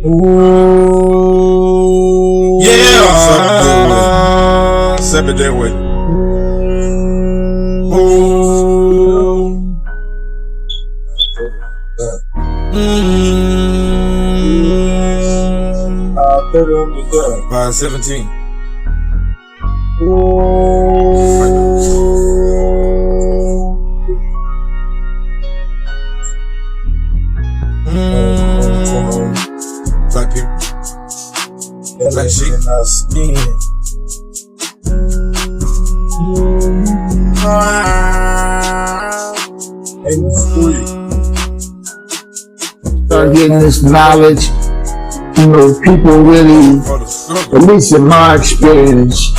Ooh. Yeah. Something that way. Ooh. 517. Black people. Black sheep. In our skin. And free. Start getting this knowledge. You know, people really, at least in my experience,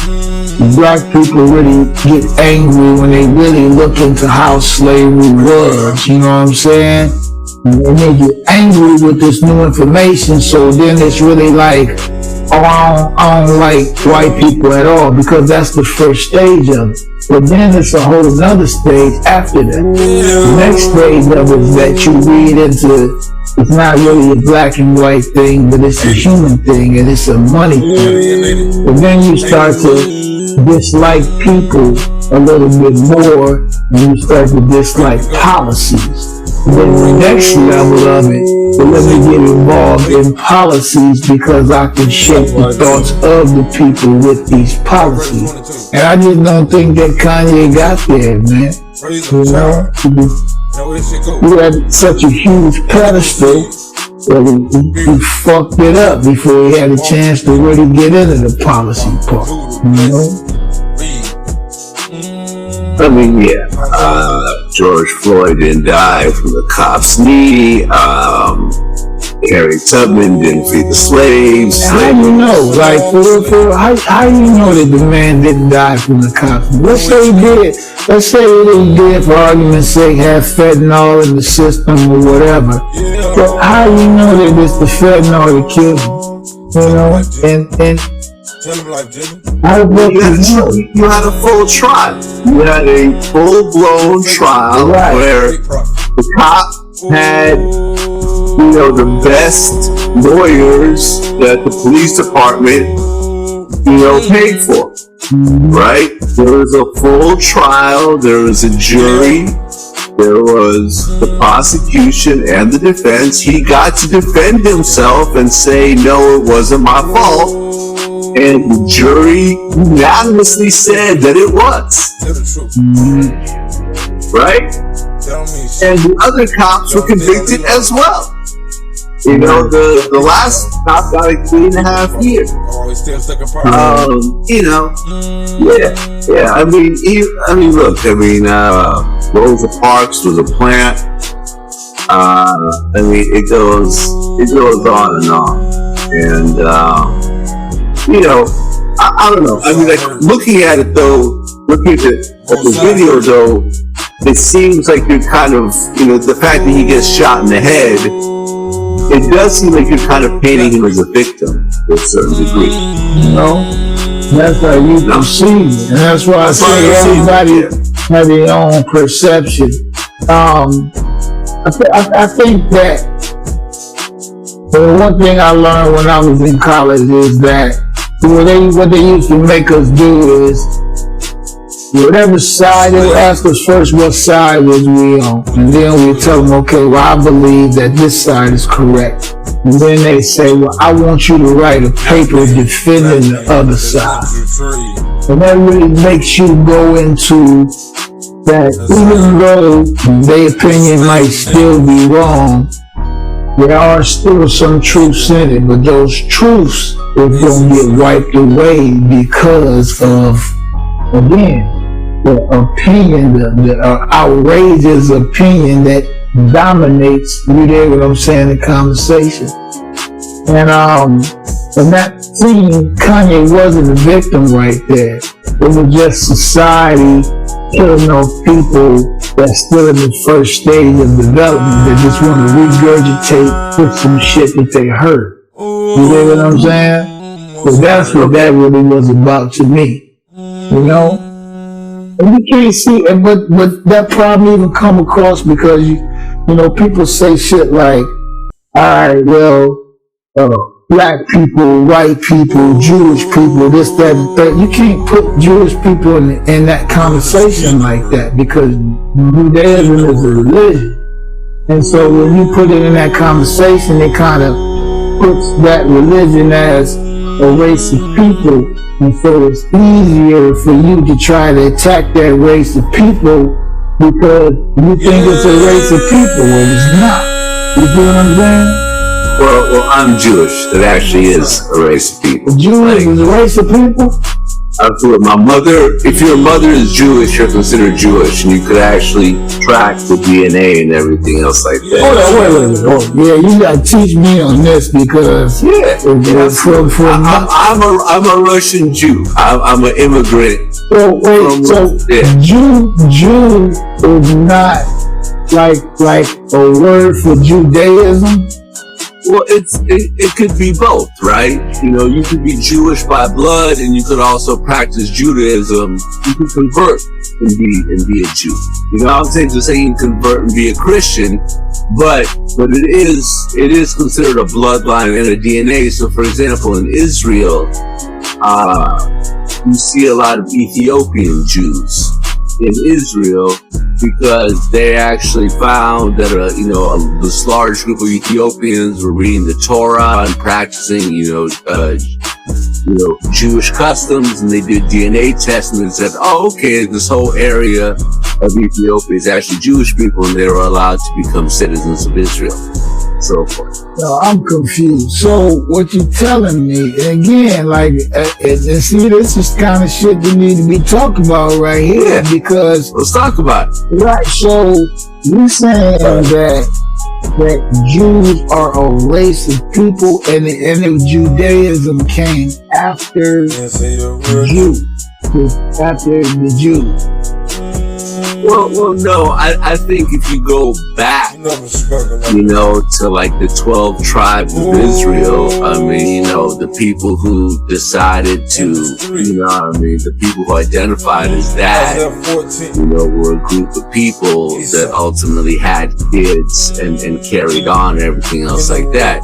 black people really get angry when they really look into how slavery was, you know what I'm saying? And they get angry with this new information, so then it's really like, oh, I don't like white people at all, because that's the first stage of it. But then it's a whole another stage after that. The next stage of it is that you read into, it's not really a black and white thing, but it's a human thing and it's a money thing. But then you start to dislike people a little bit more and you start to dislike policies. Then the next level of it, but let me get involved in policies because I can shape the thoughts of the people with these policies. And I just don't think that Kanye got there, man. You know? He had such a huge pedestal that he fucked it up before he had a chance to really get into the policy part, you know? I mean, yeah, George Floyd didn't die from the cop's knee. Harry Tubman didn't free the slaves. How do you know? Like, how do you know that the man didn't die from the cops? Let's say he did. Let's say he did, for argument's sake, have fentanyl in the system or whatever. But how do you know that it's the fentanyl that killed him? You know, and you had a full trial. You had a full-blown trial where the cop had, you know, the best lawyers that the police department, you know, paid for. Right? There was a full trial. There was a jury. There was the prosecution and the defense. He got to defend himself and say, no, it wasn't my fault. And the jury unanimously said that it was. Right? And the other cops were convicted as well. You know, the last cop got like 3.5 years. You know, yeah. I mean, look. Rosa Parks was a plant. I mean, it goes on and on. And you know, I don't know. I mean, like looking at it though, looking at the video though, it seems like you're kind of, you know, the fact that he gets shot in the head. It does seem like you're kind of painting him as a victim to a certain degree. You know, that's how you perceive it. And that's why I say everybody has their own perception. I think that the one thing I learned when I was in college is that what they used to make us do is whatever side, they would ask us first what side was we on, and then we tell them, okay, well, I believe that this side is correct, and then they say, well, I want you to write a paper defending the other side, and that really makes you go into that even though their opinion might still be wrong, there are still some truths in it, but those truths are going to get wiped away because of, again, the opinion, the outrageous opinion that dominates, you get what I'm saying, the conversation. And that thing, Kanye wasn't a victim right there. It was just society killing those people that's still in the first stage of development that just want to regurgitate with some shit that they heard. You get what I'm saying? So that's what that really was about to me. You know? And you can't see it, but that problem even come across because you know, people say shit like, alright, well, black people, white people, Jewish people, this, that, and that. You can't put Jewish people in that conversation like that, because Judaism is a religion. And so when you put it in that conversation, it kind of puts that religion as a race of people. And so it's easier for you to try to attack that race of people because you think it's a race of people when it's not. You see what I'm saying? Well, I'm Jewish. That actually is a race of people. Jewish is a race of people? Absolutely. My mother, if your mother is Jewish, you're considered Jewish, and you could actually track the DNA and everything else like that. Hold on, wait. Oh, yeah, you gotta teach me on this because I'm a Russian Jew. I'm an immigrant. Well, wait, Jew is not like a word for Judaism? Well, it could be both, right? You know, you could be Jewish by blood, and you could also practice Judaism. You could convert and be a Jew. You know what I'm saying? Just saying convert and be a Christian, but it is considered a bloodline and a DNA. So, for example, in Israel, you see a lot of Ethiopian Jews in Israel because they actually found that this large group of Ethiopians were reading the Torah and practicing Jewish customs, and they did DNA tests and they said, oh, okay, this whole area of Ethiopia is actually Jewish people, and they were allowed to become citizens of Israel. So forth. No, I'm confused. So what you telling me again? See, this is kind of shit that need to be talked about right here, because let's talk about it. Right. So you saying that Jews are a race of people, and Judaism came after the Jews. Well, no. I think if you go back, to like the 12 tribes of Israel, I mean, the people who decided to, the people who identified as that, were a group of people that ultimately had kids and carried on and everything else like that.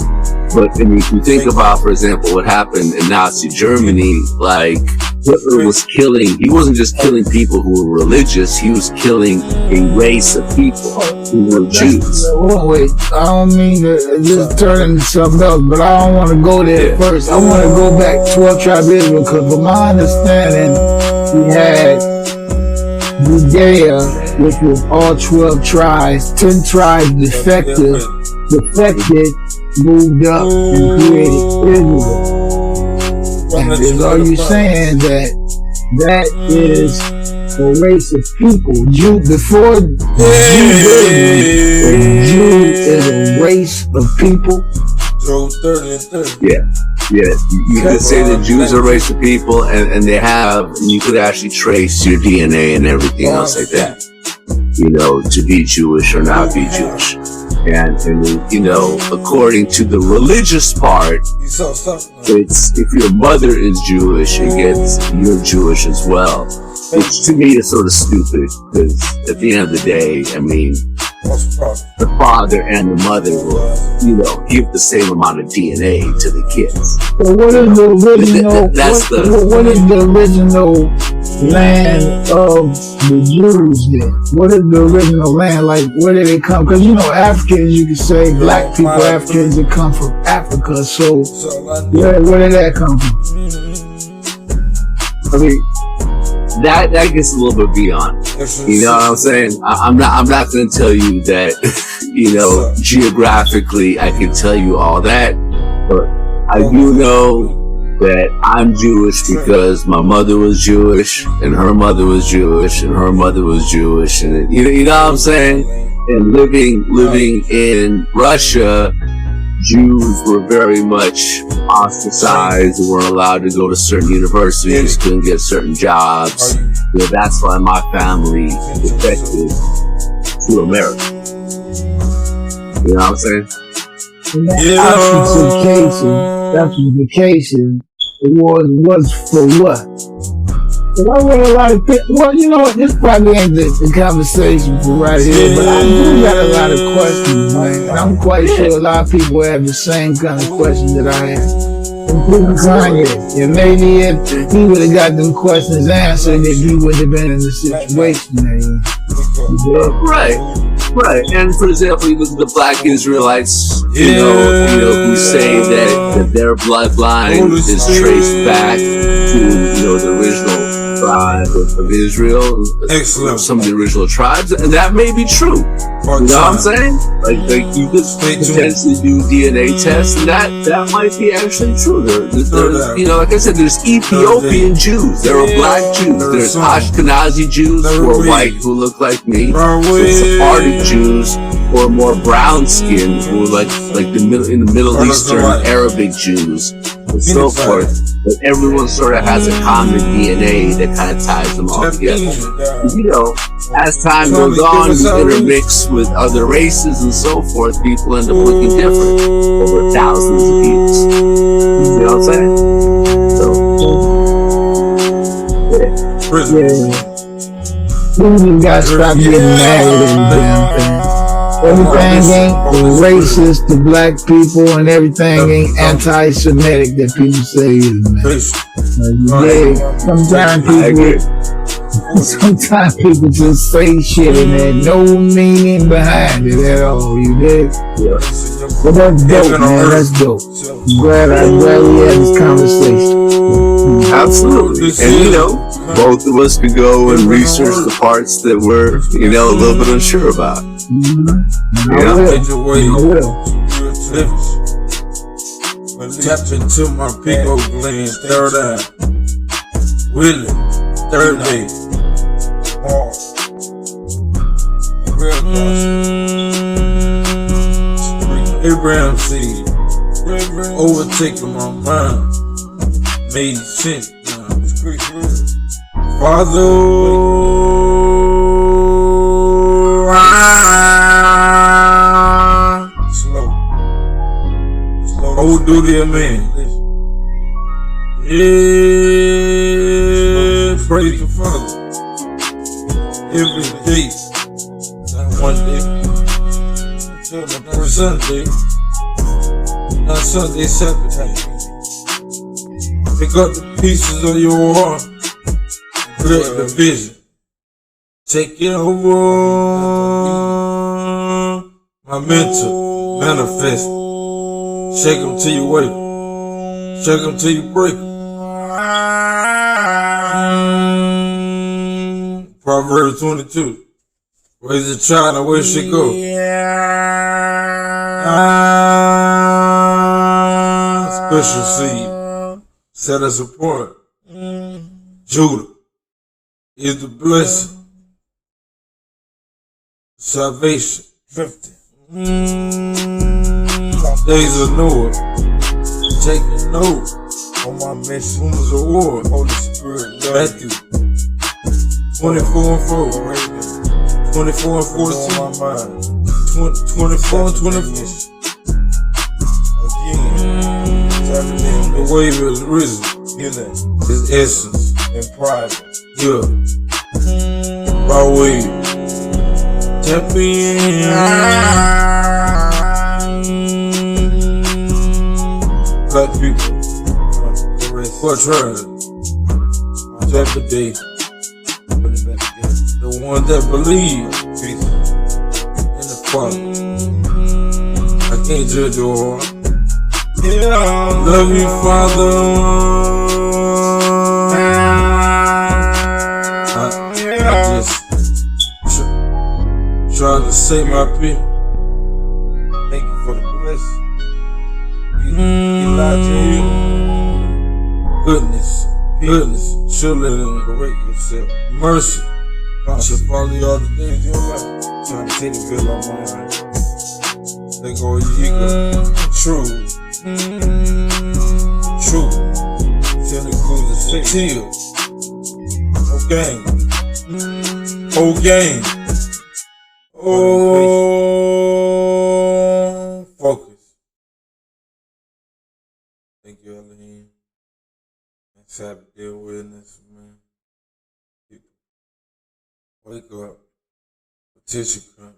But I mean, if you think about, for example, what happened in Nazi Germany, like Hitler was he wasn't just killing people who were religious, he was killing a race of people who were Jews. Wait, I don't mean to just turn into something else, but I don't want to go there first. I want to go back 12 tribes of Israel, because from my understanding, we had Judea, which was all 12 tribes, 10 tribes defected, moved up and created Israel. And are you saying that is a race of people? Before Jew is a race of people? Yeah. You could say that Jews are a race of people, and you could actually trace your DNA and everything else like that, to be Jewish or not be Jewish. And according to the religious part, it's if your mother is Jewish, you're Jewish as well. Which to me is sort of stupid, because at the end of the day, I mean, the father and the mother will, give the same amount of DNA to the kids. So what is the original? What is the original land of the Jews then? What is the original land? Like, where did they come? Because Africans, you can say black people, Africans that come from Africa. So where did that come from? I mean, that gets a little bit beyond. You know what I'm saying? I'm not going to tell you that, geographically I can tell you all that, but I do know that I'm Jewish because my mother was Jewish, and her mother was Jewish, and her mother was Jewish, and you know what I'm saying? And living in Russia, Jews were very much ostracized and weren't allowed to go to certain universities, couldn't get certain jobs. That's why my family defected to America. You know what I'm saying? That was the case. It was for what? Well, a lot of people, well, you know what? This probably ain't the conversation for right here, but I do got a lot of questions, man. And I'm quite sure a lot of people have the same kind of questions that I have. Including Kanye. And maybe if he would have got them questions answered, if he would have been in the situation that he was. Right. And for example, you look at the Black Israelites, you know, who say that their bloodline is traced back to, the original tribe of Israel, some of the original tribes, and that may be true. You know what I'm saying? Like you could potentially do DNA tests, and that might be actually true. Like I said, there's Ethiopian Jews, there are Black Jews, there's Ashkenazi Jews who are white who look like me, there's Sephardic Jews who are more brown skinned, who are like in the Middle Eastern Arabic Jews, and so forth. But everyone sort of has a common DNA that kind of ties them all together. As time goes on, you intermix with other races and so forth, people end up looking different over thousands of years. You know what I'm saying? We just gotta stop getting mad at every damn thing. Everything ain't racist to black people, and everything ain't anti-Semitic that people say is, man. Sometimes people just say shit and there's no meaning behind it at all, you dig? But that's dope, man, that's dope. I'm glad we had this conversation. Absolutely. And both of us could go and research the parts that we're, a little bit unsure about. I will. Tap into my pico gland, third eye. Willie, third day. Abraham seed, overtaking my mind, made sense. Father, slow. Old duty of man. Yeah, praise the Father. Every day, not one day, until the first Sunday, not Sunday, Saturday. Pick up the pieces of your heart, clear the vision. Take it over my mental, manifest. Shake them till you wake, shake them till you break. Proverbs 22. Where's the child and where she go? Special seed. Set us apart. Judah is the blessing. Salvation. 50. Days of Noah. Taking note on my mission. Woman's award. Holy Spirit. Matthew 24 and 4. 24 and 42. 24 and 24. Again. The wave is risen. His essence and pride. Yeah. By wave. Tap in. Black people. For trying. Tap the day. The one that believe in the Father. I can't judge your heart. Love you, Father. I just trying to say my people. Thank you for the blessing. Elijah, goodness, surely correct yourself. Mercy. I should follow you all the things in your life. Trying to take the bill on my life. They go ego. True. Tell the crew to say chill. Whole game. Focus. Thank you, Elohim. And Sabbath day awareness, man. Wake up. Petition come.